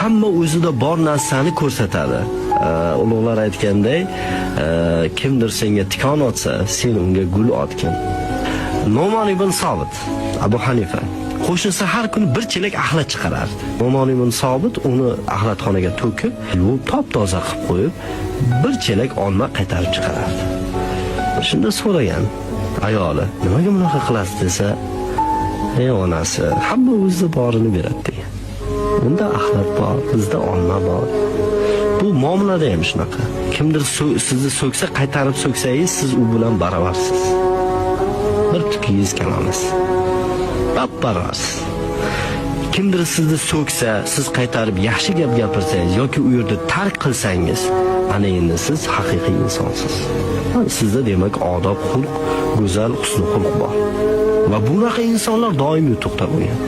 hamma o'zida bor narsani ko'rsatadi. Ulug'lar aytganday, kimdir senga tikon otsa, sen unga gul otgin. Nu'man ibn Sobit, Abu Hanifa qo'shnisi har kuni bir chelak axlat chiqarardi. Nu'man ibn Sobit uni axlatxonaga to'kib, yuvib top-toza qilib qo'yib, bir chelak olma qaytarib chiqarardi. Shunda so'ragan ayoli, nimaga bunaqa qilasiz desa, ey onasi, hamma o'zida borini beradi degan. Bunda axlat bor, bizda olma bor. Bu muomalada ham shunaqa. Kimdir sizni so'ksa, qaytarib so'ksangiz, siz u bilan baravarsiz. Bir tukingiz kam emas. Baravarsiz. Kimdir sizni so'ksa, siz qaytarib yaxshi gap gapirsangiz yoki u yerda tark qilsangiz, ana endi siz haqiqiy insonsiz. Sizda demak odob, xulq, go'zal husn xulq bor. Va bunaqa insonlar doim yutuqda bo'lgan.